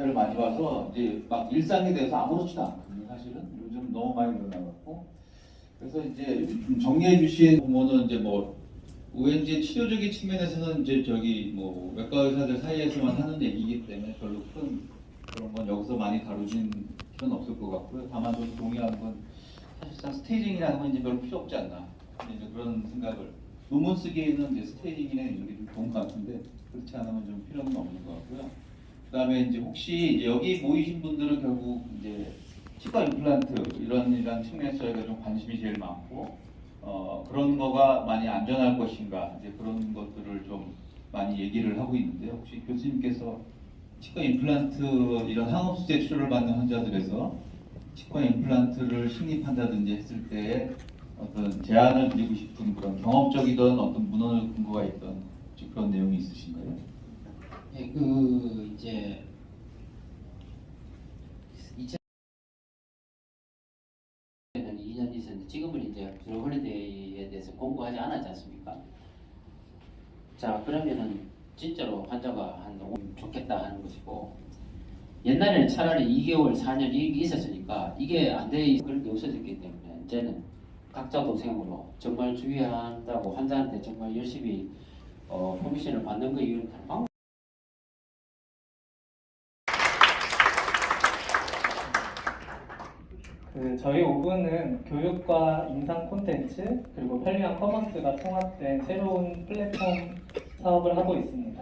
를 많이 봐서 이제 막 일상이 돼서 아무렇지도 않거든요. 사실은 요즘 너무 많이 늘어나고 그래서 이제 정리해 주신 부모는 이제 뭐 왠지 치료적인 측면에서는 이제 저기 뭐 외과 의사들 사이에서만 하는 얘기이기 때문에 별로 큰 그런 건 여기서 많이 다루진 필요는 없을 것 같고요. 다만 좀 동의하는 건 사실상 스테이징이라는 건 이제 별로 필요 없지 않나 이제 그런 생각을 논문 쓰기에는 이제 스테이징이나 이런 게 좀 좋은 것 같은데 그렇지 않으면 좀 필요는 없는 것 같고요. 그다음에 이제 혹시 이제 여기 모이신 분들은 결국 이제 치과 임플란트 이런 측면에서 저희가 좀 관심이 제일 많고 그런 거가 많이 안전할 것인가 이제 그런 것들을 좀 많이 얘기를 하고 있는데 혹시 교수님께서 치과 임플란트 이런 항업수제 치료를 받는 환자들에서 치과 임플란트를 식립한다든지 했을 때 어떤 제안을 드리고 싶은 그런 경험적이든 어떤 문헌의 근거가 있던 그런 내용이 있으신가요? 예, 이제 2000년 2년 있었는데 지금은 이제 블루 홀리데이에 대해서 공부하지 않았지 않습니까? 자, 그러면은 진짜로 환자가 한 오면 좋겠다 하는 것이고, 옛날에는 차라리 2개월, 4년 이게 있었으니까 이게 안 돼 그런 게 없어졌기 때문에 이제는 각자 도생으로 정말 주의한다고 환자한테 정말 열심히 퍼미션을 받는 거 이유는 다른 방법. 저희 오브는 교육과 임상 콘텐츠 그리고 편리한 커머스가 통합된 새로운 플랫폼 사업을 하고 있습니다.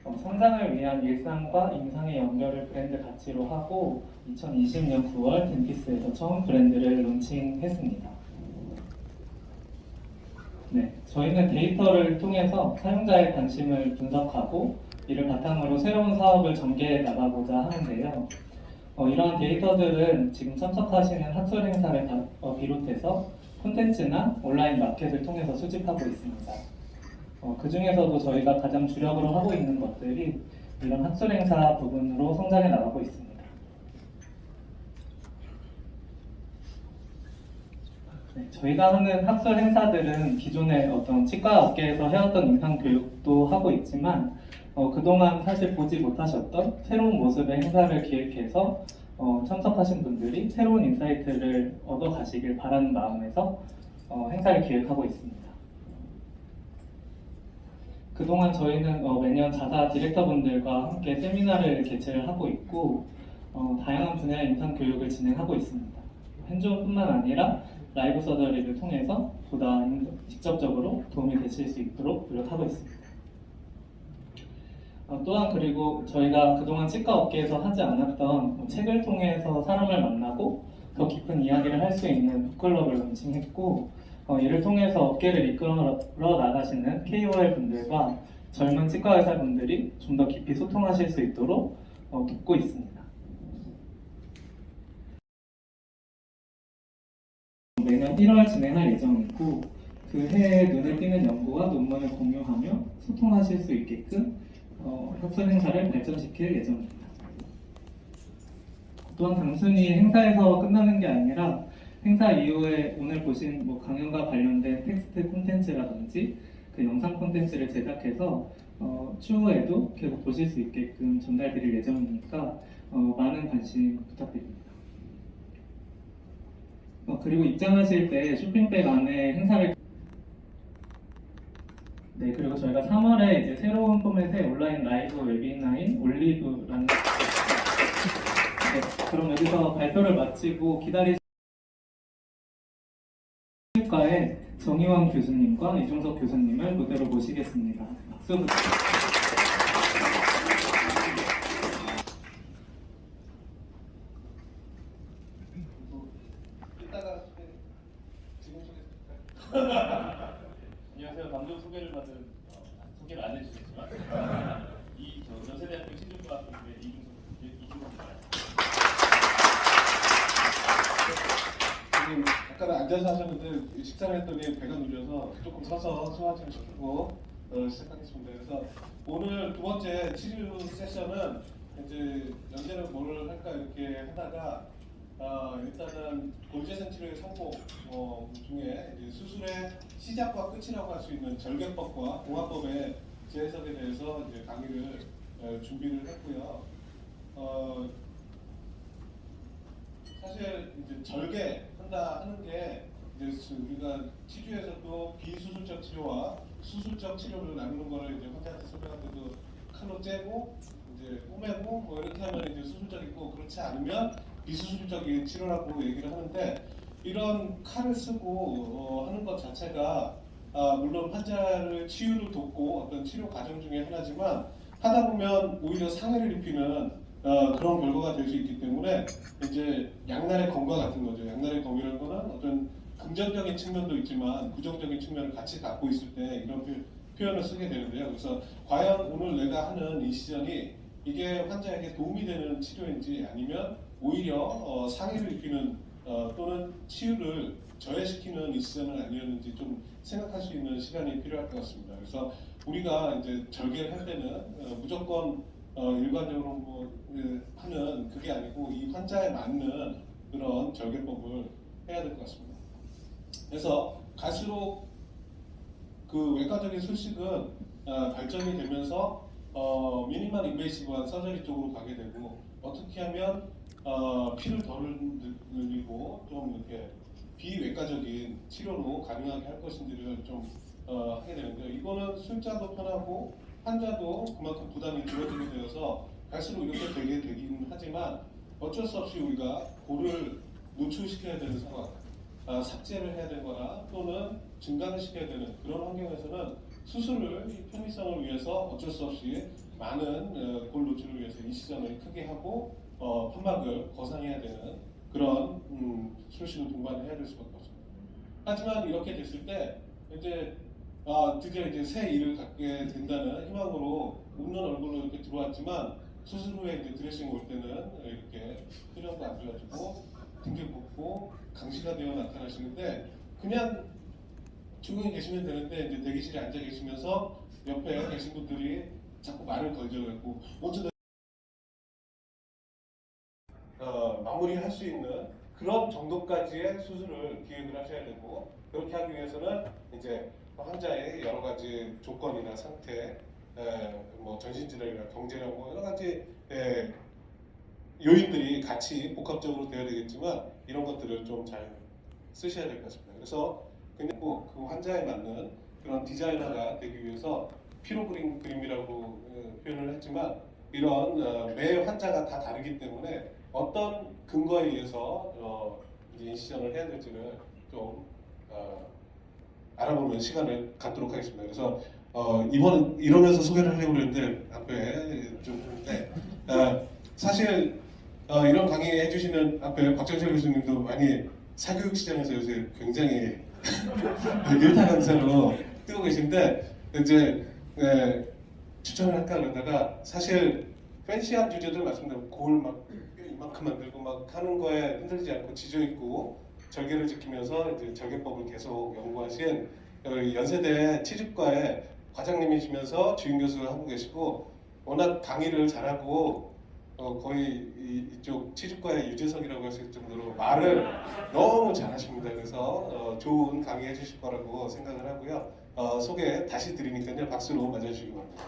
성장을 위한 일상과 임상의 연결을 브랜드 가치로 하고 2020년 9월 덴피스에서 처음 브랜드를 론칭했습니다. 네, 저희는 데이터를 통해서 사용자의 관심을 분석하고 이를 바탕으로 새로운 사업을 전개해 나가고자 하는데요. 이러한 데이터들은 지금 참석하시는 학술 행사를 비롯해서 콘텐츠나 온라인 마켓을 통해서 수집하고 있습니다. 그 중에서도 저희가 가장 주력으로 하고 있는 것들이 이런 학술 행사 부분으로 성장해 나가고 있습니다. 네, 저희가 하는 학술 행사들은 기존의 어떤 치과 업계에서 해왔던 임상 교육도 하고 있지만 그동안 사실 보지 못하셨던 새로운 모습의 행사를 기획해서 참석하신 분들이 새로운 인사이트를 얻어 가시길 바라는 마음에서 행사를 기획하고 있습니다. 그동안 저희는 매년 자사 디렉터분들과 함께 세미나를 개최를 하고 있고 다양한 분야의 임상 교육을 진행하고 있습니다. 핸즈온뿐만 아니라 라이브 서저리를 통해서 보다 직접적으로 도움이 되실 수 있도록 노력하고 있습니다. 또한 그리고 저희가 그동안 치과 업계에서 하지 않았던 책을 통해서 사람을 만나고 더 깊은 이야기를 할 수 있는 북클럽을 론칭했고 이를 통해서 업계를 이끌어 나가시는 KOL 분들과 젊은 치과 의사분들이 좀 더 깊이 소통하실 수 있도록 돕고 있습니다. 매년 1월 진행할 예정이고 그 해에 눈에 띄는 연구와 논문을 공유하며 소통하실 수 있게끔 학술 행사를 발전시킬 예정입니다. 또한 단순히 행사에서 끝나는 게 아니라 행사 이후에 오늘 보신 강연과 관련된 텍스트 콘텐츠라든지 그 영상 콘텐츠를 제작해서 추후에도 계속 보실 수 있게끔 전달드릴 예정이니까 많은 관심 부탁드립니다. 그리고 입장하실 때 쇼핑백 안에 행사를 네, 그리고 저희가 3월에 이제 새로운 포맷의 온라인 라이브 웨비나인 올리브라는 네, 그럼 여기서 발표를 마치고 기다리실 과의 정희원 교수님과 이중석 교수님을 무대로 모시겠습니다. 박수 부탁드립니다. 이따가 지금 소개해드릴까요? 안녕하세요. 방금 소개를 받은 소개를 안 해주셨지만 이 연세대학교 신중과학부의 이중석입니다. 지금 아까 앉아서 하셨는데 식사를 했더니 배가 눌려서 조금 서서 소화좀 시키고 시작하겠습니다. 그래서 오늘 두 번째 치료 세션은 이제 연세는 뭘 할까 이렇게 하다가 일단은 골재생 치료의 성공 중에 이제 수술의 시작과 끝이라고 할 수 있는 절개법과 공화법의 재해석에 대해서 이제 강의를 준비를 했고요. 사실 이제 절개한다 하는 게 이제 우리가 치주에서도 비수술적 치료와 수술적 치료를 나누는 거를 이제 환자한테 설명할 때도 칼로 째고 이제 꼬매고 뭐 이렇게 하면 이제 수술적이고 그렇지 않으면 비수술적인 치료라고 얘기를 하는데 이런 칼을 쓰고 하는 것 자체가 물론 환자를 치유를 돕고 어떤 치료 과정 중에 하나지만 하다 보면 오히려 상해를 입히는 그런 결과가 될 수 있기 때문에 이제 양날의 검과 같은 거죠. 양날의 검이라는 거는 어떤 긍정적인 측면도 있지만 부정적인 측면을 같이 갖고 있을 때 이런 표현을 쓰게 되는데요. 그래서 과연 오늘 내가 하는 인시전이 이게 환자에게 도움이 되는 치료인지 아니면 오히려 상해를 입히는 또는 치유를 저해시키는 인시전은 아니었는지 좀 생각할 수 있는 시간이 필요할 것 같습니다. 그래서 우리가 이제 절개를 할 때는 무조건 일반적으로 하는 그게 아니고 이 환자에 맞는 그런 절개법을 해야 될 것 같습니다. 그래서 갈수록 그 외과적인 술식은 발전이 되면서 미니멀 인베이시브한 서저리 쪽으로 가게 되고 어떻게 하면 피를 덜 늘리고 좀 이렇게 비외과적인 치료로 가능하게 할 것인지를 좀 하게 되는데요. 이거는 술자도 편하고 환자도 그만큼 부담이 줄어들게 되어서 갈수록 이렇게 되게 되긴 하지만 어쩔 수 없이 우리가 골을 노출시켜야 되는 상황, 삭제를 해야 되거나 또는 증강을 시켜야 되는 그런 환경에서는 수술을 편의성을 위해서 어쩔 수 없이 많은 골 노출을 위해서 인시전을 크게 하고 판막을 거상해야 되는 그런 술식을 동반해야 될 수밖에 없습니다. 하지만 이렇게 됐을 때 이제 드디어 이제 새 일을 갖게 된다는 희망으로 웃는 얼굴로 이렇게 들어왔지만 수술 후에 이제 드레싱 올 때는 이렇게 표정도 안 좋아지고 등게 붓고 강시가 되어 나타나시는데 그냥 조용히 계시면 되는데 이제 대기실에 앉아 계시면서 옆에 계신 분들이 자꾸 말을 걸져갖고 어쩌다 마무리할 수 있는 그런 정도까지의 수술을 기획을 하셔야 되고 그렇게 하기 위해서는 이제 환자의 여러 가지 조건이나 상태, 뭐 전신질환이나 경제력 뭐 여러 가지 요인들이 같이 복합적으로 되어야 되겠지만 이런 것들을 좀 잘 쓰셔야 될 것 같습니다. 그래서 그냥 꼭 그 환자에 맞는 그런 디자이너가 되기 위해서 피로그림이라고 표현을 했지만 이런 매 환자가 다 다르기 때문에 어떤 근거에 의해서 이제 인시전을 해야 될지를 좀 알아보는 시간을 갖도록 하겠습니다. 그래서 이번은 이러면서 소개를 하려고 했는데 앞에 좀 사실 이런 강의 해주시는 앞에 박정철 교수님도 많이 사교육 시장에서 요새 굉장히 일타 강사로 뜨고 계신데 이제 추천을 할까 그러다가 사실 팬시한 주제들 말씀드리면 골 막 이만큼 만들고 막 하는 거에 흔들리지 않고 지져 있고 절개를 지키면서 이제 절개법을 계속 연구하신 연세대 치주과의 과장님이시면서 주임 교수를 하고 계시고 워낙 강의를 잘하고 거의 이쪽 치주과의 유재석이라고 할 수 있을 정도로 말을 너무 잘하십니다. 그래서 좋은 강의 해주실 거라고 생각을 하고요. 소개 다시 드리니까요. 박수로 맞아주시기 바랍니다.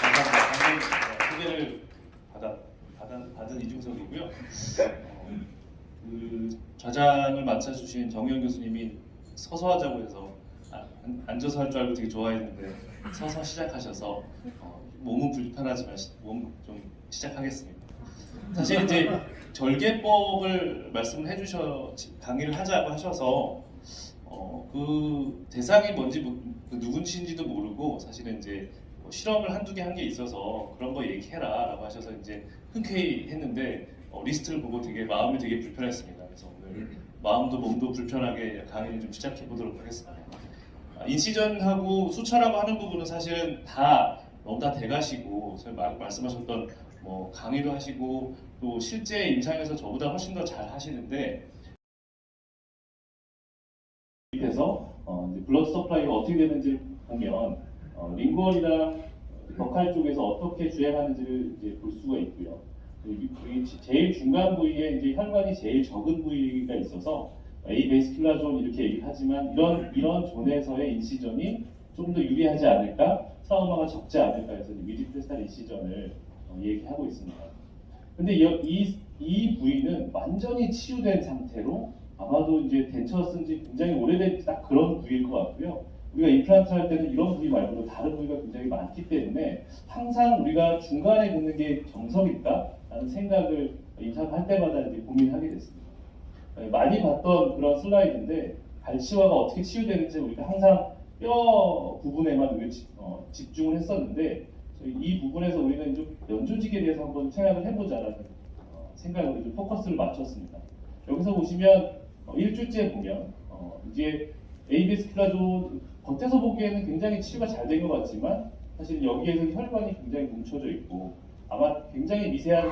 감사합니다. 소개를 받은 이중석이고요. 그 좌장을 맡아주신 정의원 교수님이 서서 하자고 해서 앉아서 할 줄 알고 되게 좋아했는데 서서 시작하셔서 몸은 불편하지만 몸 좀 시작하겠습니다. 사실 이제 절개법을 말씀을 해주셔 강의를 하자고 하셔서 그 대상이 뭔지 누군지도 모르고 사실은 이제 실험을 한두 개 한 게 있어서 그런 거 얘기해라 라고 하셔서 이제 흔쾌히 했는데 리스트를 보고 되게 마음이 되게 불편했습니다. 그래서 오늘 마음도 몸도 불편하게 강의를 좀 시작해 보도록 하겠습니다. 인시전하고 수차라고 하는 부분은 사실은 다 너무 다 돼가시고 말씀하셨던 뭐 강의도 하시고 또 실제 임상에서 저보다 훨씬 더 잘 하시는데 그래서 이제 블러드 서플라이가 어떻게 되는지를 보면 링건이랑 버칼 쪽에서 어떻게 주행하는지를 이제 볼 수가 있고요. 제일 중간 부위에 이제 혈관이 제일 적은 부위가 있어서 A 베스큘라 존 이렇게 얘기를 하지만 이런 존에서의 인시전이 좀 더 유리하지 않을까, 트라우마가 적지 않을까 해서 미디프레스탈 인시전을 얘기하고 있습니다. 근데 이 부위는 완전히 치유된 상태로 아마도 이제 덴처 쓴지 굉장히 오래된 딱 그런 부위일 것 같고요. 우리가 임플란트 할 때는 이런 부위 말고도 다른 부위가 굉장히 많기 때문에 항상 우리가 중간에 긋는 게 정석일까? 라는 생각을 임상할 때마다 이제 고민하게 됐습니다. 많이 봤던 그런 슬라이드인데 갈치화가 어떻게 치유되는지 우리가 항상 뼈 부분에만 우리가 집중을 했었는데 이 부분에서 우리는 좀 연조직에 대해서 한번 생각을 해보자라는 생각으로 좀 포커스를 맞췄습니다. 여기서 보시면 일주째 보면 이제 ABS 플라조 겉에서 보기에는 굉장히 치유가 잘 된 것 같지만 사실 여기에서 혈관이 굉장히 뭉쳐져 있고 아마 굉장히 미세한